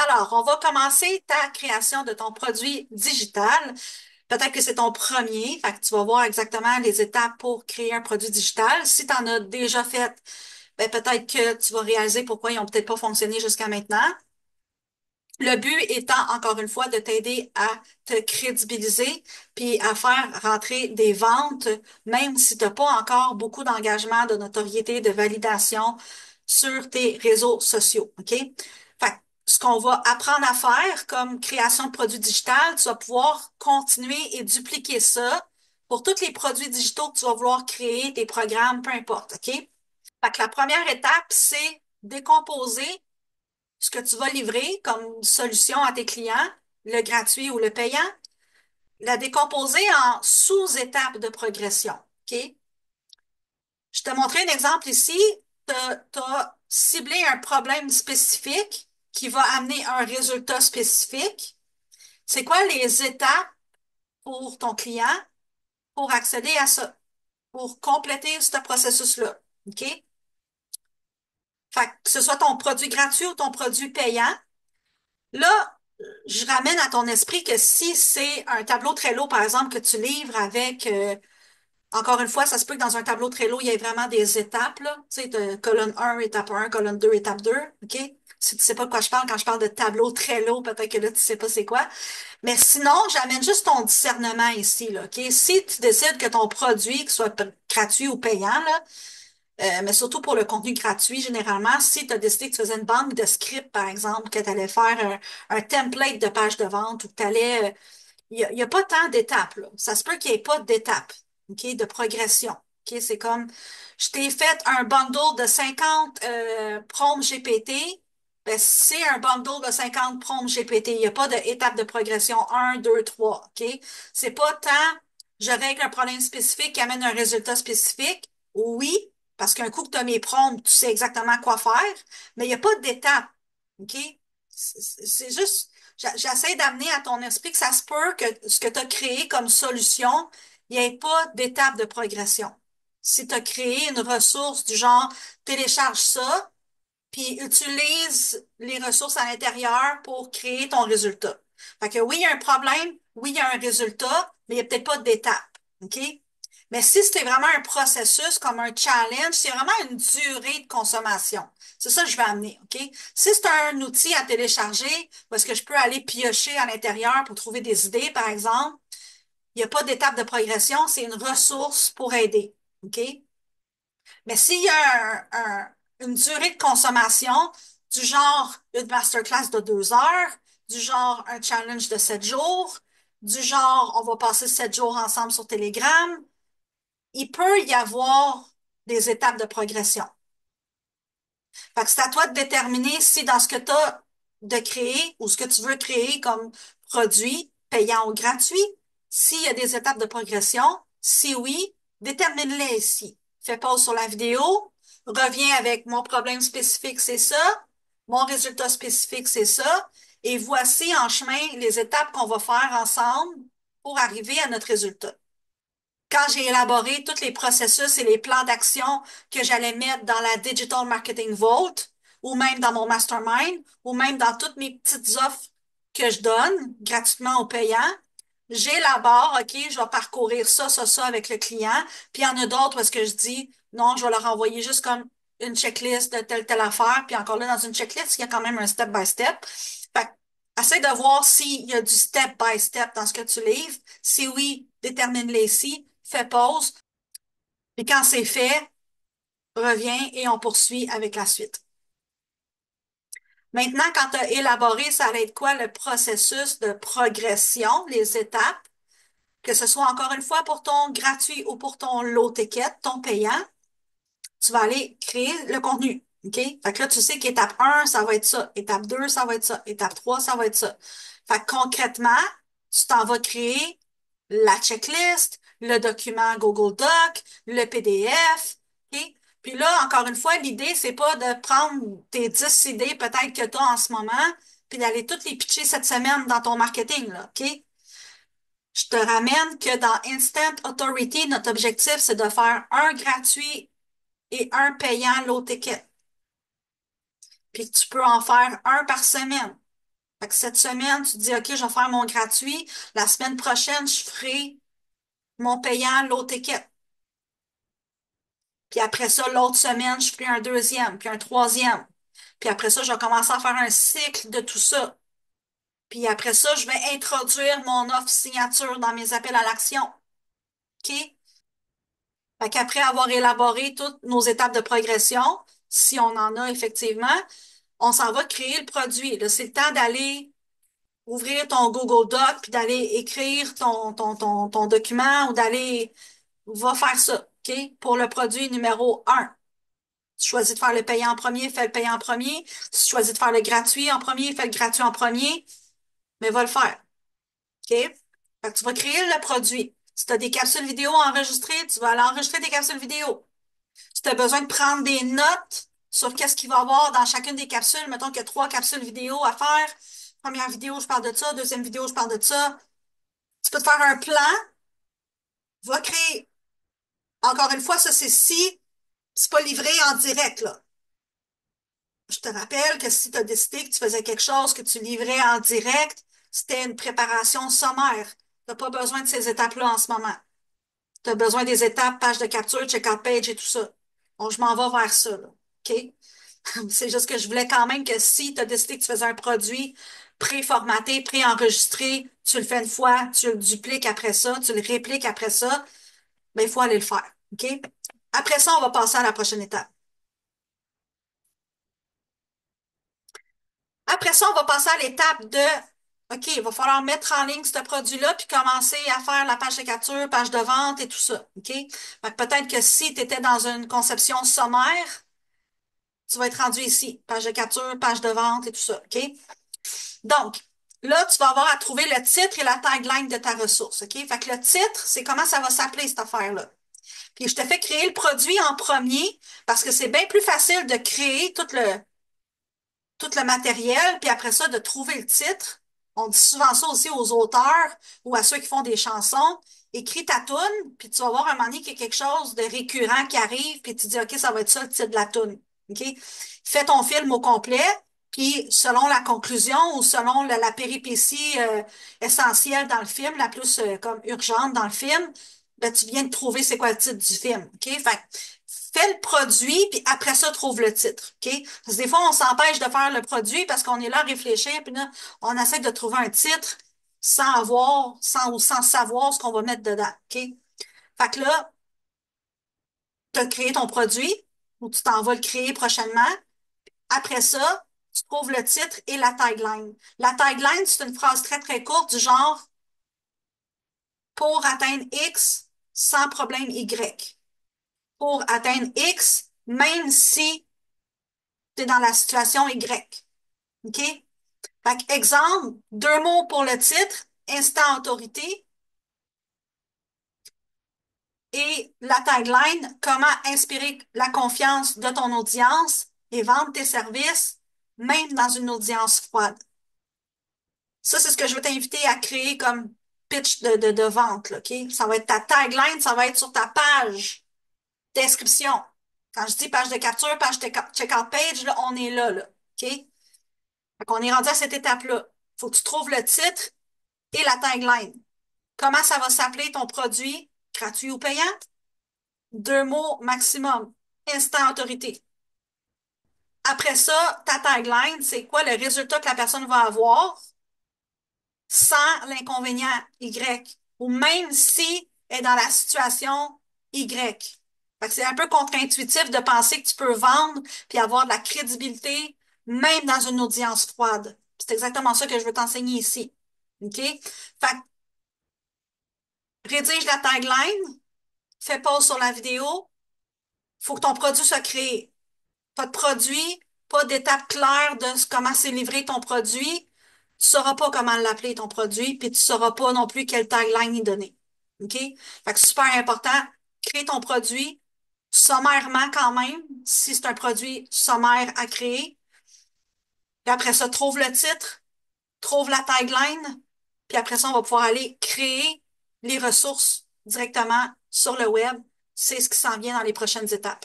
Alors, on va commencer ta création de ton produit digital. Peut-être que c'est ton premier, fait que tu vas voir exactement les étapes pour créer un produit digital. Si tu en as déjà fait, ben peut-être que tu vas réaliser pourquoi ils n'ont peut-être pas fonctionné jusqu'à maintenant. Le but étant, encore une fois, de t'aider à te crédibiliser puis à faire rentrer des ventes, même si tu n'as pas encore beaucoup d'engagement, de notoriété, de validation sur tes réseaux sociaux. OK? Fait que ce qu'on va apprendre à faire comme création de produits digital, tu vas pouvoir continuer et dupliquer ça pour tous les produits digitaux que tu vas vouloir créer, tes programmes, peu importe. OK? Fait que la première étape, c'est décomposer ce que tu vas livrer comme solution à tes clients, le gratuit ou le payant, la décomposer en sous-étapes de progression. OK? Je te montrer un exemple ici. Tu as ciblé un problème spécifique qui va amener un résultat spécifique. C'est quoi les étapes pour ton client pour accéder à ça, pour compléter ce processus-là? OK? Fait que ce soit ton produit gratuit ou ton produit payant, là, je ramène à ton esprit que si c'est un tableau Trello, par exemple, que tu livres avec, encore une fois, ça se peut que dans un tableau Trello, il y ait vraiment des étapes, là, tu sais, de colonne un, colonne 2, étape 2, OK? Si tu sais pas de quoi je parle quand je parle de tableau Trello, peut-être que là, tu sais pas c'est quoi. Mais sinon, j'amène juste ton discernement ici, là, OK? Si tu décides que ton produit, qu'il soit gratuit ou payant, là, mais surtout pour le contenu gratuit, généralement, si tu as décidé que tu faisais une banque de scripts, par exemple, que tu allais faire un template de page de vente ou que tu allais. Il y a pas tant d'étapes, là. Ça se peut qu'il n'y ait pas d'étapes, OK, de progression. OK? C'est comme, je t'ai fait un bundle de 50 prompts GPT. Ben, c'est un bundle de 50 prompts GPT. Il n'y a pas d'étape de progression un, 2, 3. OK? C'est pas tant, je règle un problème spécifique qui amène un résultat spécifique. Oui, parce qu'un coup que tu as mes prompts, tu sais exactement quoi faire, mais il n'y a pas d'étape. OK? C'est juste, j'essaie d'amener à ton esprit que ça se peut que ce que tu as créé comme solution, il n'y ait pas d'étape de progression. Si tu as créé une ressource du genre télécharge ça, puis utilise les ressources à l'intérieur pour créer ton résultat. Fait que oui, il y a un problème, oui, il y a un résultat, mais il n'y a peut-être pas d'étape. OK? Mais si c'était vraiment un processus comme un challenge, c'est vraiment une durée de consommation. C'est ça que je vais amener, OK? Si c'est un outil à télécharger, parce que je peux aller piocher à l'intérieur pour trouver des idées, par exemple, il n'y a pas d'étape de progression, c'est une ressource pour aider, OK? Mais s'il y a une durée de consommation du genre une masterclass de 2 heures, du genre un challenge de 7 jours, du genre on va passer 7 jours ensemble sur Telegram, il peut y avoir des étapes de progression. Fait que c'est à toi de déterminer si dans ce que tu as de créer ou ce que tu veux créer comme produit payant ou gratuit, s'il y a des étapes de progression, si oui, détermine-les ici. Fais pause sur la vidéo, reviens avec mon problème spécifique, c'est ça, mon résultat spécifique, c'est ça, et voici en chemin les étapes qu'on va faire ensemble pour arriver à notre résultat. Quand j'ai élaboré tous les processus et les plans d'action que j'allais mettre dans la Digital Marketing Vault, ou même dans mon mastermind, ou même dans toutes mes petites offres que je donne gratuitement aux payants, j'élabore, OK, je vais parcourir ça avec le client, puis il y en a d'autres où est-ce que je dis, non, je vais leur envoyer juste comme une checklist de telle affaire, puis encore là, dans une checklist, il y a quand même un step by step. Fait que, essaie de voir s'il y a du step by step dans ce que tu livres. Si oui, détermine-les ici, fais pause, puis quand c'est fait, reviens et on poursuit avec la suite. Maintenant, quand tu as élaboré, ça va être quoi le processus de progression, les étapes, que ce soit encore une fois pour ton gratuit ou pour ton low ticket, ton payant, tu vas aller créer le contenu. OK? Fait que là, tu sais qu'étape un, ça va être ça. Étape 2, ça va être ça. Étape 3, ça va être ça. Fait que concrètement, tu t'en vas créer la checklist, le document Google Doc, le PDF. OK? Puis là, encore une fois, l'idée, c'est pas de prendre tes 10 idées peut-être que tu as en ce moment, puis d'aller toutes les pitcher cette semaine dans ton marketing, là. OK? Je te ramène que dans Instant Authority, notre objectif, c'est de faire un gratuit et un payant low ticket. Puis tu peux en faire un par semaine. Fait que cette semaine, tu te dis, OK, je vais faire mon gratuit. La semaine prochaine, je ferai mon payant, l'autre étiquette. Puis après ça, l'autre semaine, je ferai un deuxième, puis un troisième. Puis après ça, je vais commencer à faire un cycle de tout ça. Puis après ça, je vais introduire mon offre signature dans mes appels à l'action. OK? Fait qu'après avoir élaboré toutes nos étapes de progression, si on en a effectivement, on s'en va créer le produit. Là, c'est le temps d'aller ouvrir ton Google Doc, puis d'aller écrire ton document ou d'aller, va faire ça, OK? Pour le produit numéro un. Tu choisis de faire le payant en premier, fais le payant en premier. Si tu choisis de faire le gratuit en premier, fais le gratuit en premier, mais va le faire, OK? Fait que tu vas créer le produit. Si tu as des capsules vidéo enregistrées, tu vas aller enregistrer des capsules vidéo. Si tu as besoin de prendre des notes sur qu'est-ce qu'il va y avoir dans chacune des capsules, mettons qu'il y a 3 capsules vidéo à faire. Première vidéo, je parle de ça. Deuxième vidéo, je parle de ça. Tu peux te faire un plan, va créer. Encore une fois, ça, c'est si c'est pas livré en direct, là. Je te rappelle que si tu as décidé que tu faisais quelque chose que tu livrais en direct, c'était une préparation sommaire. Tu n'as pas besoin de ces étapes-là en ce moment. Tu as besoin des étapes, page de capture, check-out page et tout ça. Bon, je m'en vais vers ça, là. OK? C'est juste que je voulais quand même que si tu as décidé que tu faisais un produit pré-formaté, pré-enregistré, tu le fais une fois, tu le dupliques après ça, tu le répliques après ça, ben, il faut aller le faire. OK? Après ça, on va passer à la prochaine étape. Après ça, on va passer à l'étape de, OK, il va falloir mettre en ligne ce produit-là, puis commencer à faire la page de capture, page de vente et tout ça. OK? Fait que peut-être que si tu étais dans une conception sommaire, tu vas être rendu ici. Page de capture, page de vente et tout ça. OK? Donc, là, tu vas avoir à trouver le titre et la tagline de ta ressource. OK? Fait que le titre, c'est comment ça va s'appeler, cette affaire-là. Puis je te fais créer le produit en premier parce que c'est bien plus facile de créer tout le matériel, puis après ça, de trouver le titre. On dit souvent ça aussi aux auteurs ou à ceux qui font des chansons. Écris ta toune, puis tu vas voir un moment donné qu'il y a quelque chose de récurrent qui arrive, puis tu dis, OK, ça va être ça le titre de la toune. OK? Fais ton film au complet, puis selon la conclusion ou selon la péripétie essentielle dans le film, la plus comme urgente dans le film, ben, tu viens de trouver c'est quoi le titre du film. OK? Fait que fais le produit, puis après ça, trouve le titre. OK? Parce que des fois, on s'empêche de faire le produit parce qu'on est là à réfléchir, puis là, on essaie de trouver un titre sans avoir, sans savoir ce qu'on va mettre dedans. OK? Fait que là, tu as créé ton produit ou tu t'en vas le créer prochainement. Après ça, tu trouves le titre et la tagline. La tagline, c'est une phrase très, très courte du genre pour atteindre X sans problème Y. Pour atteindre X, même si tu es dans la situation Y. OK? Fait que, exemple, 2 mots pour le titre, instant autorité, et la tagline, comment inspirer la confiance de ton audience et vendre tes services, même dans une audience froide. Ça, c'est ce que je veux t'inviter à créer comme pitch de vente, là, OK? Ça va être ta tagline, ça va être sur ta page d'inscription. Quand je dis page de capture, page de checkout page, là, on est là, OK? Fait qu'on est rendu à cette étape-là. Faut que tu trouves le titre et la tagline. Comment ça va s'appeler ton produit, gratuit ou payant? 2 mots maximum. Instant autorité. Après ça, ta tagline, c'est quoi le résultat que la personne va avoir sans l'inconvénient Y ou même si elle est dans la situation Y. Fait que c'est un peu contre-intuitif de penser que tu peux vendre puis avoir de la crédibilité même dans une audience froide. C'est exactement ça que je veux t'enseigner ici. OK? Fait que rédige la tagline, fais pause sur la vidéo, faut que ton produit soit créé. Pas de produit, pas d'étape claire de comment c'est livré ton produit. Tu sauras pas comment l'appeler ton produit, puis tu sauras pas non plus quelle tagline y donner. OK? Fait que super important, crée ton produit sommairement quand même, si c'est un produit sommaire à créer. Puis après ça, trouve le titre, trouve la tagline, puis après ça, on va pouvoir aller créer les ressources directement sur le web. C'est ce qui s'en vient dans les prochaines étapes.